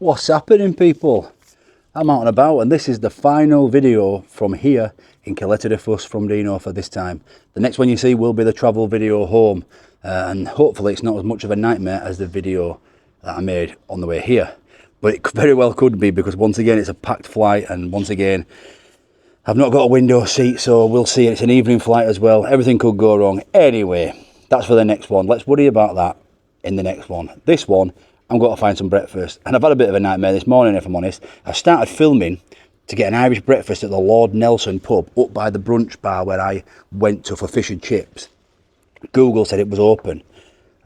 What's happening, people? I'm out and about, and this is the final video from here in Caleta de Fus from Dino for this time. The next one you see will be the travel video home, and hopefully it's not as much of a nightmare as the video that I made on the way here. But it very well could be, because once again it's a packed flight, and once again I've not got a window seat, so we'll see. It's an evening flight as well. Everything could go wrong. Anyway, that's for the next one. Let's worry about that in the next one. This one, I'm going to find some breakfast. And I've had a bit of a nightmare this morning, if I'm honest. I started filming to get an Irish breakfast at the Lord Nelson pub up by the brunch bar where I went to for fish and chips. Google said it was open.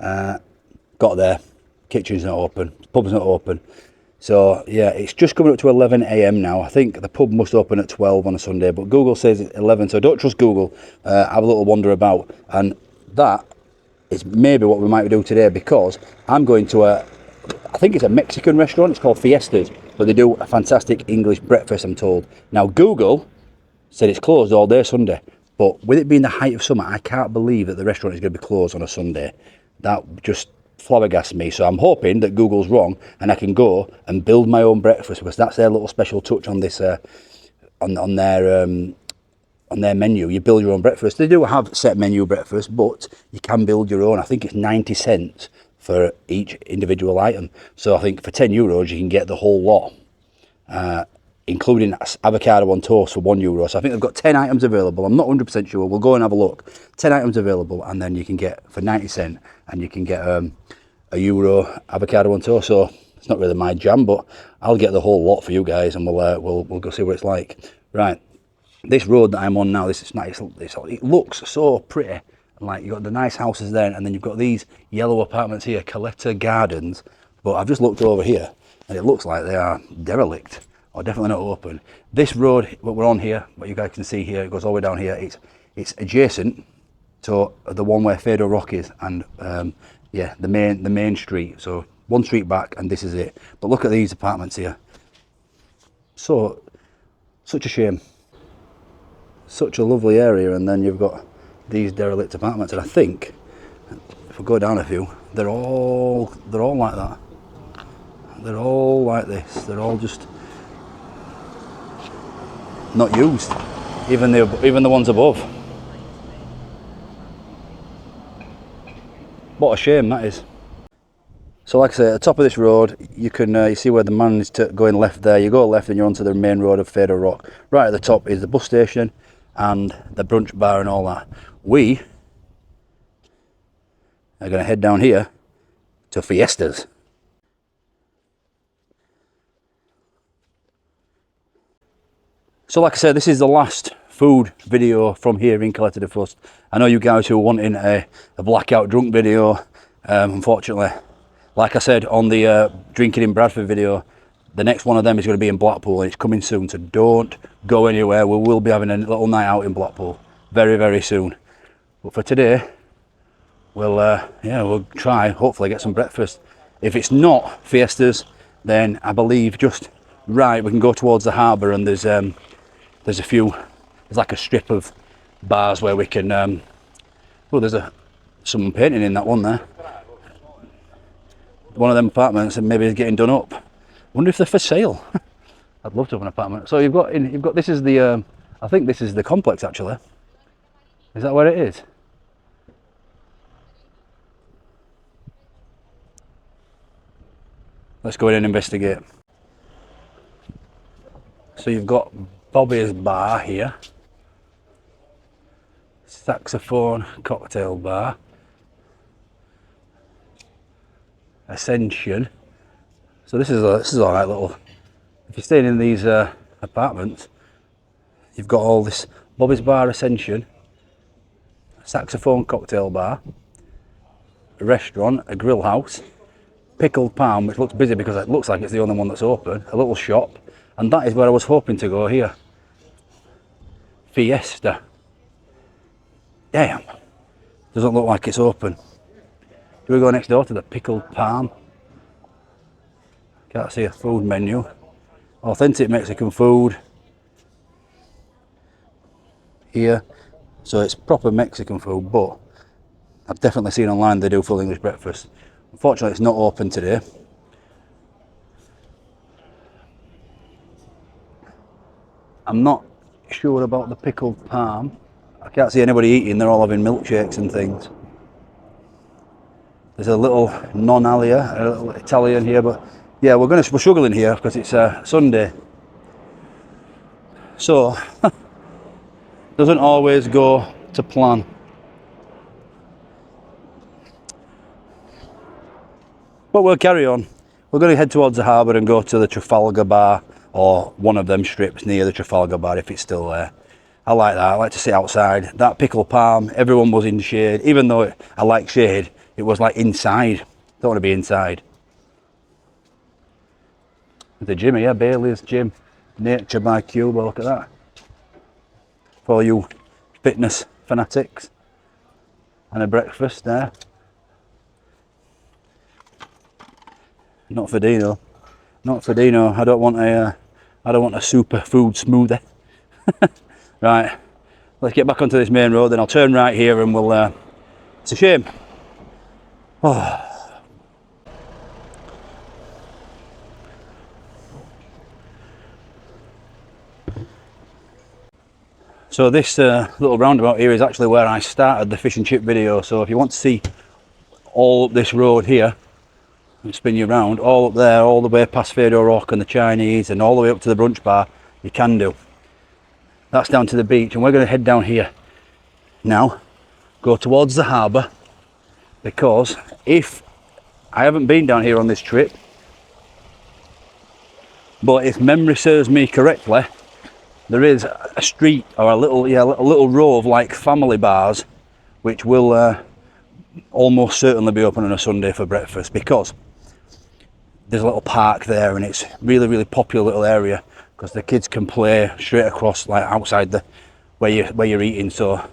Got there. Kitchen's not open. Pub's not open. So yeah, it's just coming up to 11 AM now. I think the pub must open at 12 on a Sunday, but Google says it's 11, so don't trust Google. Have a little wander about, and that is maybe what we might do today, because I'm going to I think it's a Mexican restaurant. It's called Fiestas, but they do a fantastic English breakfast, I'm told. Now Google said it's closed all day Sunday, but with it being the height of summer, I can't believe that the restaurant is going to be closed on a Sunday. That just flabbergasts me. So I'm hoping that Google's wrong and I can go and build my own breakfast, because that's their little special touch on this on their menu. You build your own breakfast. They do have set menu breakfast, but you can build your own. I think it's 90 cents for each individual item. So I think for €10 you can get the whole lot, including avocado on toast for €1. So I think they've got 10 items available. I'm not 100% sure. We'll go and have a look. 10 items available, and then you can get for 90 cents, and you can get €1 avocado on toast. So it's not really my jam, but I'll get the whole lot for you guys, and we'll go see what it's like. Right, this road that I'm on now, this is nice. It looks so pretty. Like, you've got the nice houses there, and then you've got these yellow apartments here, Caleta Gardens. But I've just looked over here, and it looks like they are derelict, or definitely not open. This road, what we're on here, what you guys can see here, it goes all the way down here. It's adjacent to the one where Fado Rock is, and yeah, the main street. So one street back, and this is it. But look at these apartments here. So, such a shame. Such a lovely area, and then you've got these derelict apartments, and I think if we go down a few, they're all like that. They're all like this. They're all just not used, even the ones above. What a shame that is. So like I say, at the top of this road, you can you see where the man is going left there. You go left and you're onto the main road of Fado Rock. Right at the top is the bus station and the brunch bar and all that. We are going to head down here to Fiestas. So like I said, this is the last food video from here in Caleta de Fus. I know you guys who are wanting a blackout drunk video. Unfortunately, like I said on the drinking in Bradford video, the next one of them is going to be in Blackpool, and it's coming soon, so don't go anywhere. We will be having a little night out in Blackpool very, very soon. But for today, we'll try, hopefully get some breakfast. If it's not Fiestas, then I believe just right, we can go towards the harbour, and there's like a strip of bars where we can, well, there's some painting in that one there. One of them apartments, and maybe is getting done up. Wonder if they're for sale. I'd love to have an apartment. So you've got this is the I think this is the complex actually. Is that where it is? Let's go in and investigate. So you've got Bobby's Bar here, Saxophone Cocktail Bar, Ascension. So this is all right little. If you're staying in these apartments, you've got all this Bobby's Bar, Ascension, Saxophone Cocktail Bar, a restaurant, a grill house, Pickled Palm, which looks busy because it looks like it's the only one that's open, a little shop, and that is where I was hoping to go here. Fiesta. Damn, doesn't look like it's open. Do we go next door to the Pickled Palm? Can't see a food menu. Authentic Mexican food here. So it's proper Mexican food, but I've definitely seen online they do full English breakfast. Unfortunately, it's not open today. I'm not sure about the pickled palm. I can't see anybody eating, they're all having milkshakes and things. There's a little non-alia, a little Italian here, but yeah, we're struggling here because it's Sunday. So, doesn't always go to plan. But we'll carry on. We're going to head towards the harbour and go to the Trafalgar bar, or one of them strips near the Trafalgar bar if it's still there. I like that. I like to sit outside. That pickled palm, everyone was in the shade. Even though I like shade, it was like inside. Don't want to be inside. The gym here, Bailey's Gym, Nature by Cuba, look at that. For all you fitness fanatics. And a breakfast there. Not for Dino. Not for Dino. I don't want a superfood smoothie. Right, let's get back onto this main road, then I'll turn right here and we'll, it's a shame. Oh. So this little roundabout here is actually where I started the fish and chip video, so if you want to see all up this road here, and spin you around, all up there, all the way past Fado Rock and the Chinese and all the way up to the brunch bar, you can do. That's down to the beach, and we're going to head down here now, go towards the harbour, because if I haven't been down here on this trip, but if memory serves me correctly, there is a street or a little row of like family bars which will almost certainly be open on a Sunday for breakfast, because there's a little park there and it's really popular little area, because the kids can play straight across, like outside the where you're eating. So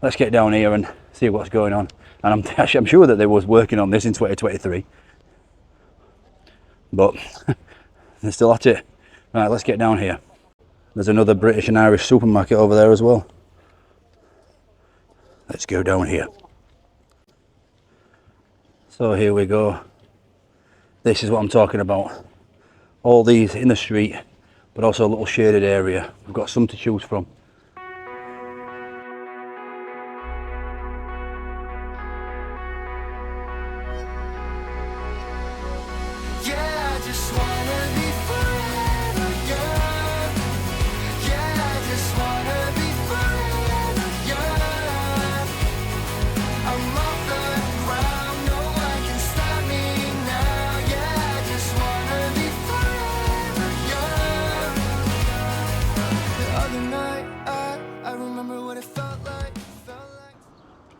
let's get down here and see what's going on. And I'm sure that they was working on this in 2023, but they're still at it. Right, let's get down here. There's another British and Irish supermarket over there as well. Let's go down here. So here we go. This is what I'm talking about. All these in the street, but also a little shaded area. We've got some to choose from.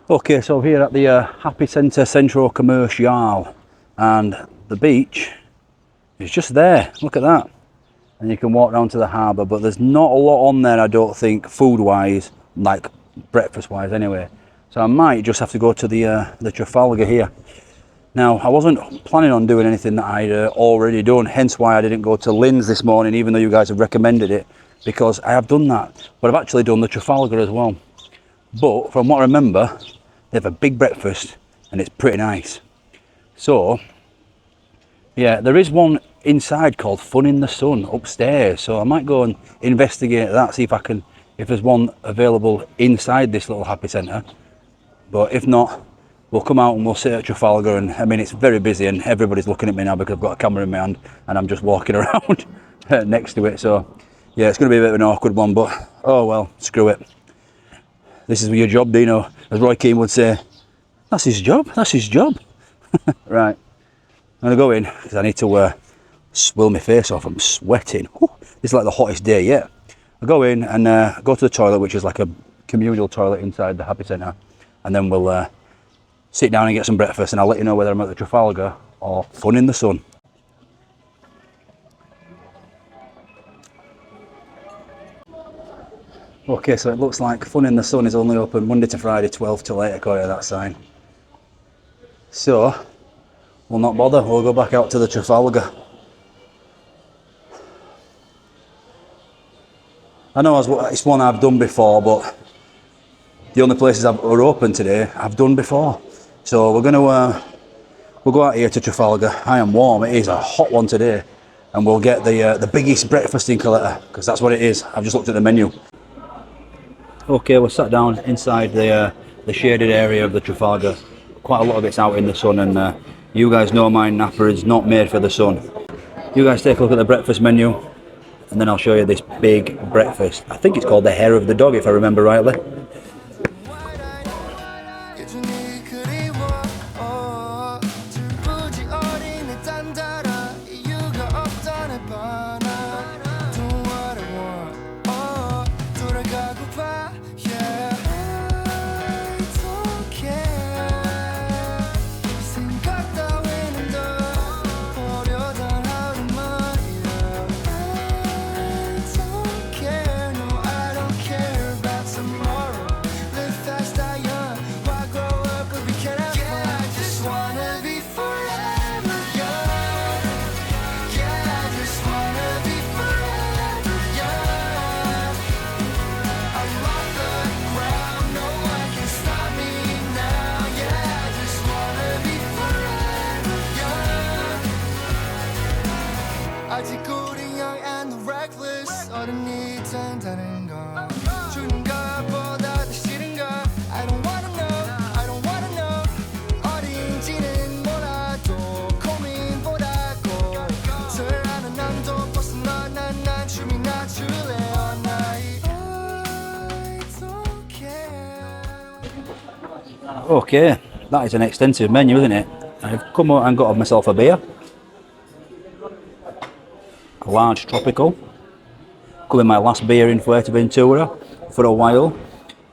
Okay, so here at the Happy Centre Centro Commercial, and the beach is just there. Look at that. And you can walk down to the harbour, but there's not a lot on there, I don't think, food-wise, like breakfast-wise anyway. So I might just have to go to the Trafalgar here. Now, I wasn't planning on doing anything that I'd already done, hence why I didn't go to Lynn's this morning, even though you guys have recommended it, because I have done that. But I've actually done the Trafalgar as well. But from what I remember, they have a big breakfast and it's pretty nice. So, yeah, there is one inside called Fun in the Sun upstairs. So I might go and investigate that, see if there's one available inside this little Happy Centre. But if not, we'll come out and we'll sit at Trafalgar. And I mean, it's very busy and everybody's looking at me now because I've got a camera in my hand and I'm just walking around next to it. So, yeah, it's going to be a bit of an awkward one, but oh well, screw it. This is your job, Dino. As Roy Keane would say, that's his job, that's his job. Right, I'm gonna go in because I need to swill my face off, I'm sweating. Whew. This is like the hottest day yet. I'll go in and go to the toilet, which is like a communal toilet inside the Happy Centre, and then we'll sit down and get some breakfast, and I'll let you know whether I'm at the Trafalgar or Fun in the Sun. Okay, so it looks like Fun in the Sun is only open Monday to Friday, 12 till 8, according to that sign. So, we'll not bother, we'll go back out to the Trafalgar. I know it's one I've done before, but the only places that are open today, I've done before. So we're going to, we'll go out here to Trafalgar. I am warm, it is a hot one today. and we'll get the biggest breakfast in Caleta, because that's what it is. I've just looked at the menu. Okay, we're sat down inside the shaded area of the Trafalgar. Quite a lot of it's out in the sun, and you guys know my napper is not made for the sun. You guys take a look at the breakfast menu, and then I'll show you this big breakfast. I think it's called the hair of the dog, if I remember rightly. Okay, that is an extensive menu, isn't it? I've come out and got myself a beer. A large tropical. Could be my last beer in Fuerteventura for a while.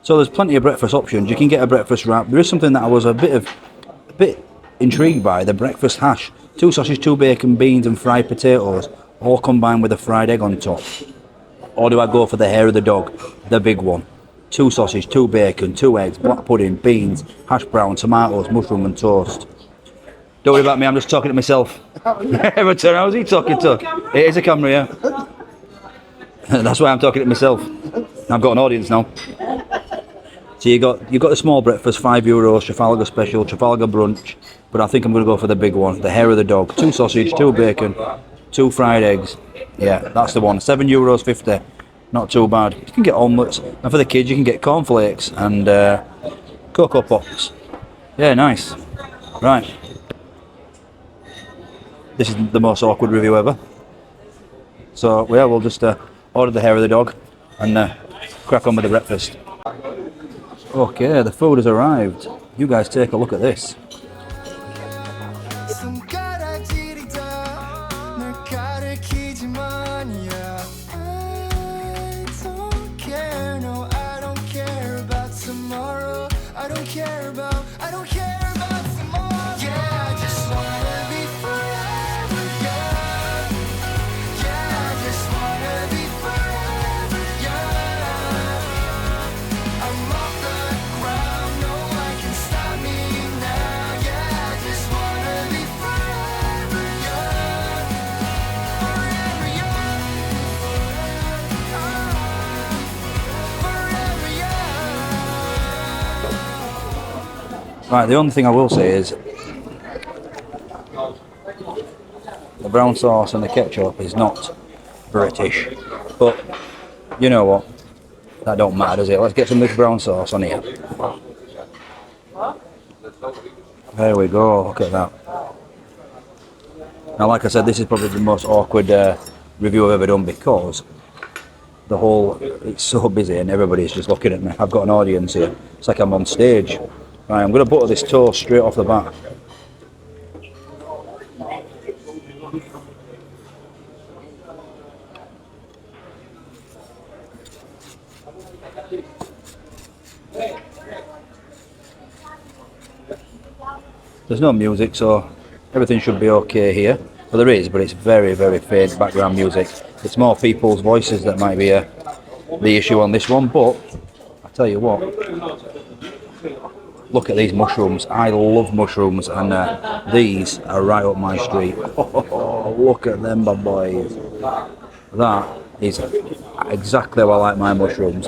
So there's plenty of breakfast options. You can get a breakfast wrap. There is something that I was a bit intrigued by, the breakfast hash. 2 sausage, 2 bacon, beans and fried potatoes, all combined with a fried egg on top. Or do I go for the hair of the dog, the big one? 2 sausage, 2 bacon, 2 eggs, black pudding, beans, hash brown, tomatoes, mushroom and toast. Don't worry about me, I'm just talking to myself. Everton, how's he talking to? It is a camera, yeah. That's why I'm talking to myself. I've got an audience now. So you got the small breakfast, €5, Trafalgar special, Trafalgar brunch, but I think I'm going to go for the big one, the hair of the dog. 2 sausage, 2 bacon, 2 fried eggs. Yeah, that's the one. €7.50. Not too bad. You can get omelets, and for the kids you can get cornflakes and Cocoa Pops. Yeah, nice. Right. This is the most awkward review ever. So yeah, we'll just order the hair of the dog and crack on with the breakfast. Okay, the food has arrived. You guys take a look at this. Right, the only thing I will say is the brown sauce and the ketchup is not British, but you know what, that don't matter, does it? Let's get some of this brown sauce on here. There we go, look at that. Now like I said, this is probably the most awkward review I've ever done, because it's so busy and everybody's just looking at me. I've got an audience here, it's like I'm on stage. Right, I'm going to butter this toast straight off the bat. There's no music, so everything should be okay here. Well, there is, but it's very, very faint background music. It's more people's voices that might be the issue on this one, but I tell you what, look at these mushrooms. I love mushrooms, and these are right up my street. Oh, look at them, bad boys. That is exactly how I like my mushrooms.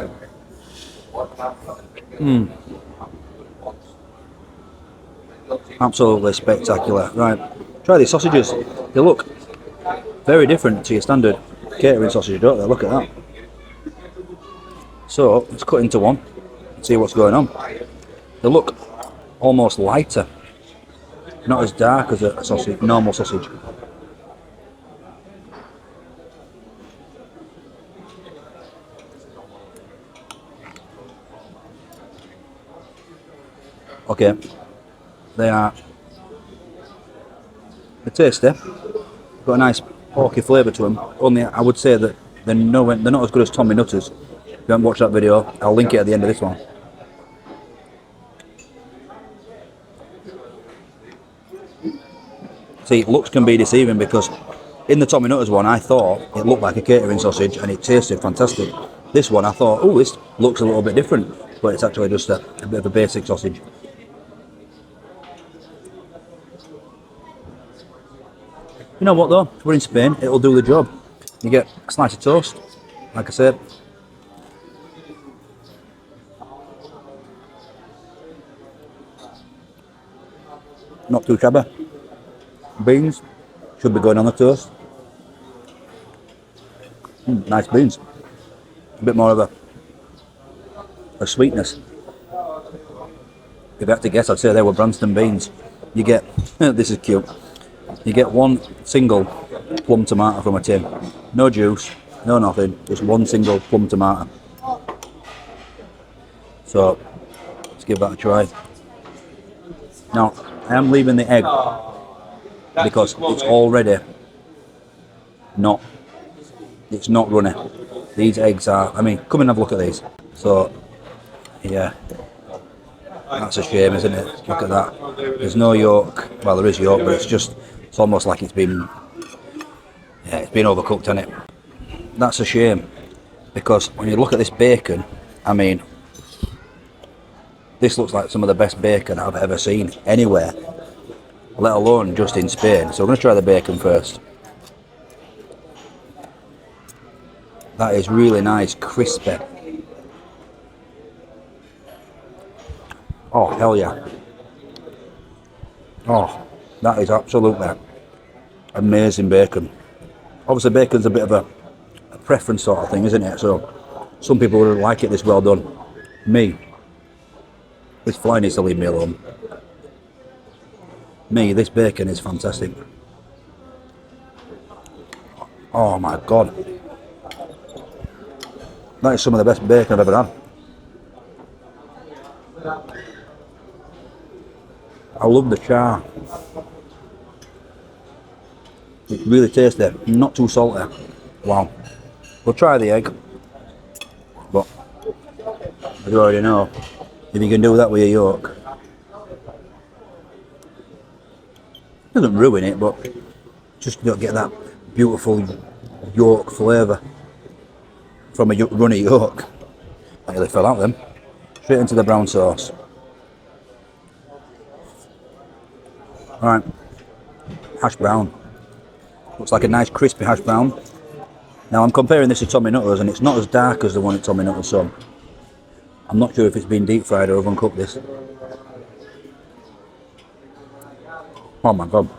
Absolutely spectacular. Right, try these sausages. They look Very different to your standard catering sausage, don't they? Look at that. So let's cut into one and see what's going on. They look almost lighter, not as dark as a sausage, normal sausage. Okay, they're tasty. Got a nice porky flavour to them. Only I would say that they're not as good as Tommy Nutters. If you haven't watched that video, I'll link it at the end of this one. See, looks can be deceiving because in the Tommy Nutters one I thought it looked like a catering sausage and it tasted fantastic. This one I thought, oh, this looks a little bit different, but it's actually just a bit of a basic sausage. You know what though, we're in Spain, it'll do the job. You get a slice of toast, like I said. Not too shabby. Beans, should be going on the toast. Nice beans. A bit more of a sweetness. If I had to guess, I'd say they were Branston beans. You get, this is cute, you get one single plum tomato from a tin. No juice, no nothing, just one single plum tomato. So, let's give that a try. Now, I am leaving the egg because it's already not runny. These eggs are, I mean, come and have a look at these. So, yeah, that's a shame, isn't it? Look at that. There's no yolk. Well, there is yolk, but it's almost like it's been overcooked, hasn't it? That's a shame, because when you look at this bacon, I mean, this looks like some of the best bacon I've ever seen anywhere, let alone just in Spain. So I'm going to try the bacon first. That is really nice, crispy. Oh, hell yeah. Oh, that is absolutely amazing bacon. Obviously bacon's a bit of a preference sort of thing, isn't it? So some people wouldn't like it this well done. Me, this fly needs to leave me alone. Me, this bacon is fantastic. Oh my god. That is some of the best bacon I've ever had. I love the char. It's really tasty, not too salty. Wow. We'll try the egg, but as you already know, if you can do that with your yolk, it doesn't ruin it, but just you don't get that beautiful yolk flavour from a runny yolk. I nearly fell out then. Straight into the brown sauce. Alright, hash brown. Looks like a nice crispy hash brown. Now I'm comparing this to Tommy Nutters and it's not as dark as the one at Tommy Nutters, so I'm not sure if it's been deep fried or oven cooked this. Oh my god.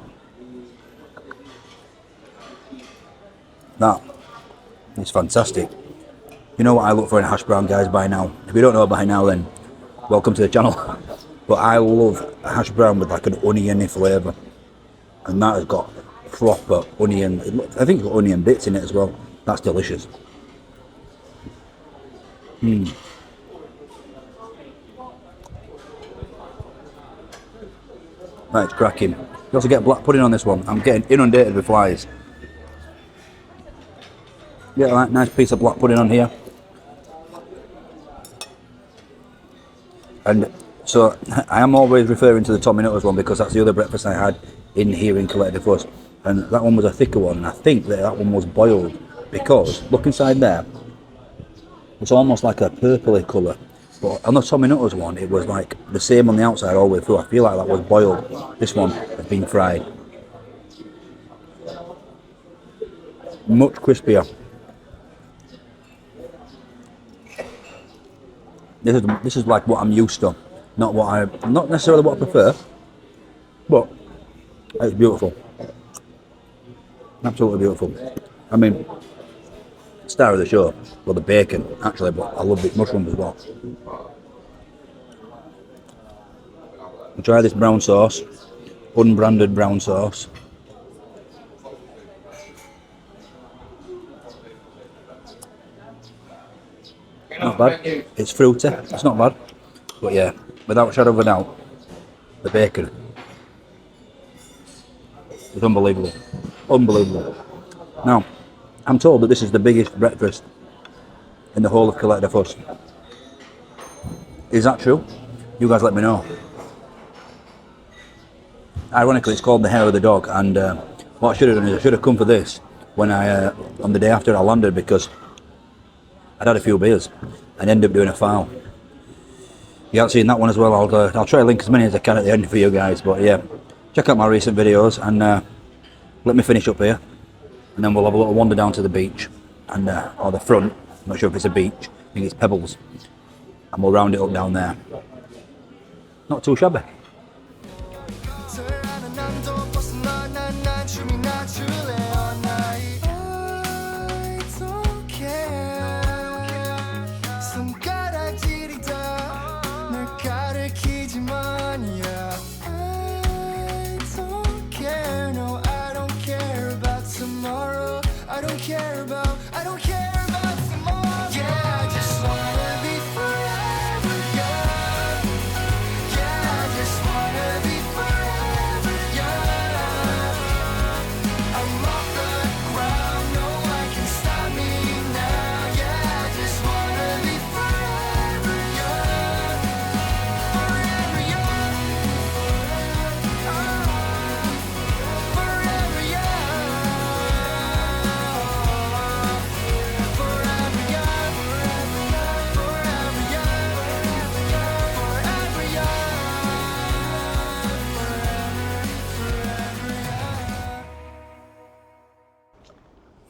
That is fantastic. You know what I look for in a hash brown, guys, by now. If you don't know by now, then welcome to the channel. But I love a hash brown with like an oniony flavour. And that has got proper onion. I think it's got onion bits in it as well. That's delicious. That's cracking. You also get black pudding on this one. I'm getting inundated with flies. Get a nice piece of black pudding on here. And so I am always referring to the Tommy Nutters one because that's the other breakfast I had in here in Colette de Fuss. And that one was a thicker one, and I think that one was boiled because, look inside there, it's almost like a purpley colour. But on the Tommy Nutters one, it was like the same on the outside all the way through. I feel like that was boiled. This one has been fried. Much crispier. This is like what I'm used to, not necessarily what I prefer, but it's beautiful. Absolutely beautiful. I mean, star of the show, well, the bacon, actually, but I love the mushrooms as well. We'll try this brown sauce, unbranded brown sauce. Not bad. It's fruity, it's not bad. But yeah, without a shadow of a doubt, the bacon is unbelievable. Unbelievable. Now, I'm told that this is the biggest breakfast in the whole of Colette de Fuss. Is that true? You guys let me know. Ironically, it's called the hair of the dog, and what I should have done is I should have come for this when on the day after I landed, because I'd had a few beers and ended up doing a file. You haven't seen that one as well. I'll try to link as many as I can at the end for you guys, but yeah, check out my recent videos and let me finish up here, and then we'll have a little wander down to the beach and or the front. I'm not sure if it's a beach. I think it's Pebbles, and we'll round it up down there. Not too shabby.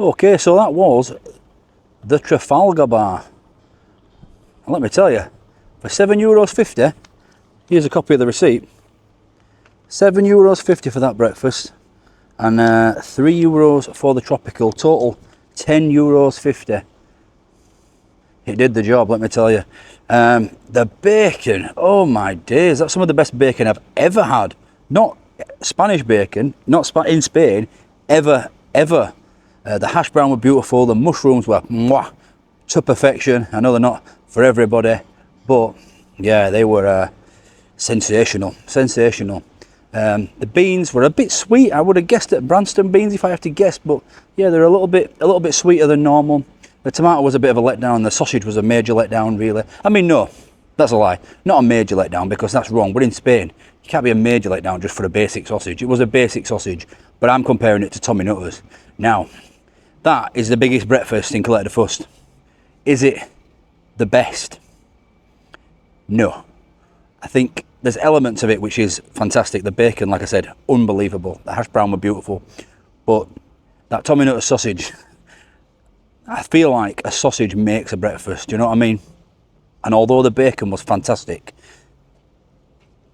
Okay, so that was the Trafalgar bar. And let me tell you, for €7.50, here's a copy of the receipt. €7.50 for that breakfast, and €3 for the tropical. Total €10.50. It did the job, let me tell you. The bacon, oh my days, that's some of the best bacon I've ever had. Not Spanish bacon, not in Spain, ever. The hash brown were beautiful, the mushrooms were mwah, to perfection. I know they're not for everybody, but yeah, they were sensational. The beans were a bit sweet. I would have guessed at Branston beans if I have to guess, but yeah, they're a little bit sweeter than normal. The tomato was a bit of a letdown. The sausage was a major letdown, really. I mean, no, that's a lie. Not a major letdown, because that's wrong. But in Spain, you can't be a major letdown just for a basic sausage. It was a basic sausage, but I'm comparing it to Tommy Nutter's. Now, that is the biggest breakfast in Colette de Fuss. Is it the best? No. I think there's elements of it which is fantastic. The bacon, like I said, unbelievable. The hash brown were beautiful. But that Tommy Nutter's sausage, I feel like a sausage makes a breakfast, do you know what I mean? And although the bacon was fantastic,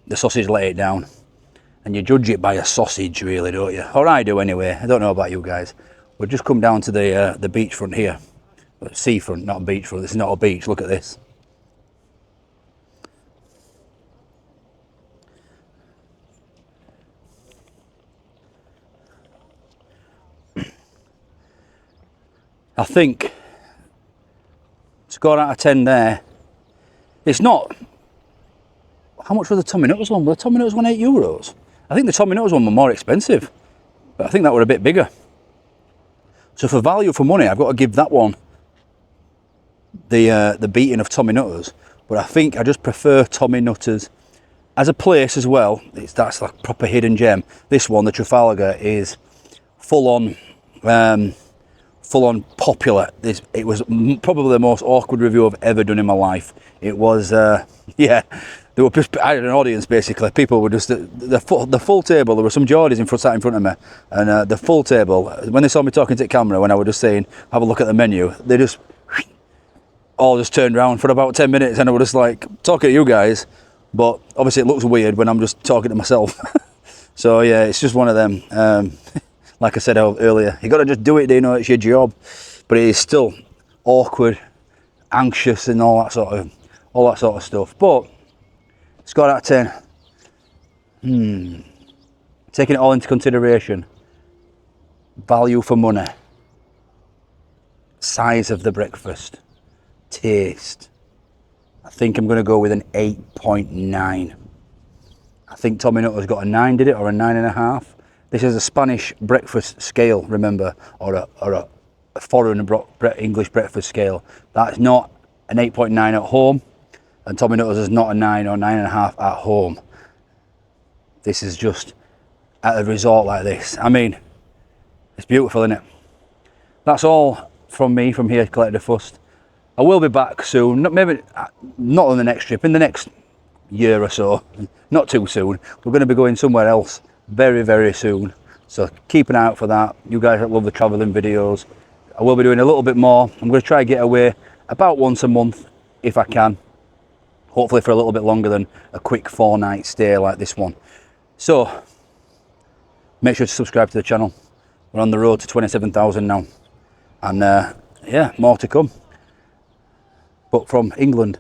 the sausage let it down. And you judge it by a sausage, really, don't you? Or I do anyway. I don't know about you guys. We've just come down to the beachfront here. Seafront, not a beachfront. This is not a beach. Look at this. I think, score out of 10 there. It's not. How much was the Tommy Nutters one? Well, the Tommy Nutters one €8. I think the Tommy Nutters one were more expensive, but I think that were a bit bigger. So for value for money, I've got to give that one the beating of Tommy Nutters. But I think I just prefer Tommy Nutters as a place as well. That's like proper hidden gem. This one, the Trafalgar, is full on popular. It was probably the most awkward review I've ever done in my life. It was, yeah. There were just, I had an audience basically. People were just the full table. There were some Geordies sat in front of me, and the full table. When they saw me talking to the camera, when I was just saying, "Have a look at the menu," they just all just turned around for about 10 minutes, and I was just like talking to you guys. But obviously, it looks weird when I'm just talking to myself. So yeah, it's just one of them. like I said earlier, you got to just do it, Dino, it's your job. But it is still awkward, anxious and all that sort of stuff. But score out of 10. Taking it all into consideration, value for money, size of the breakfast, taste, I think I'm going to go with an 8.9. I think Tommy Nutter's got a 9, did it, or a 9.5. This is a Spanish breakfast scale, remember, or a foreign English breakfast scale. That's not an 8.9 at home, and Tommy Nutter's is not a 9 or 9.5 at home. This is just at a resort like this. I mean, it's beautiful, isn't it? That's all from me from here, Collected Fuss. I will be back soon, maybe not on the next trip, in the next year or so, not too soon. We're going to be going somewhere else very, very soon, so keep an eye out for that. You guys that love the travelling videos, I will be doing a little bit more. I'm going to try and get away about once a month if I can, hopefully for a little bit longer than a quick 4-night stay like this one. So make sure to subscribe to the channel. We're on the road to 27,000 now, and yeah, more to come, but from England,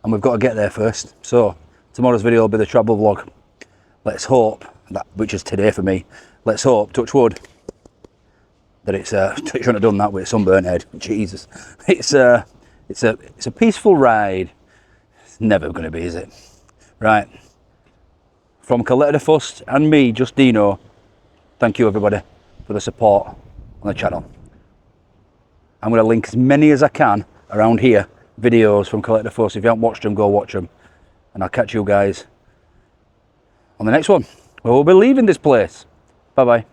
and we've got to get there first. So tomorrow's video will be the travel vlog. Let's hope that, which is today for me, let's hope, touch wood, that it's shouldn't have done that with a sunburnt head, Jesus. It's a peaceful ride. It's never going to be, is it? Right, from Collected Fuss and me, just Dino, thank you everybody for the support on the channel. I'm going to link as many as I can around here, videos from Collected Fuss. If you haven't watched them, go watch them, and I'll catch you guys on the next one, where we'll be leaving this place. Bye bye.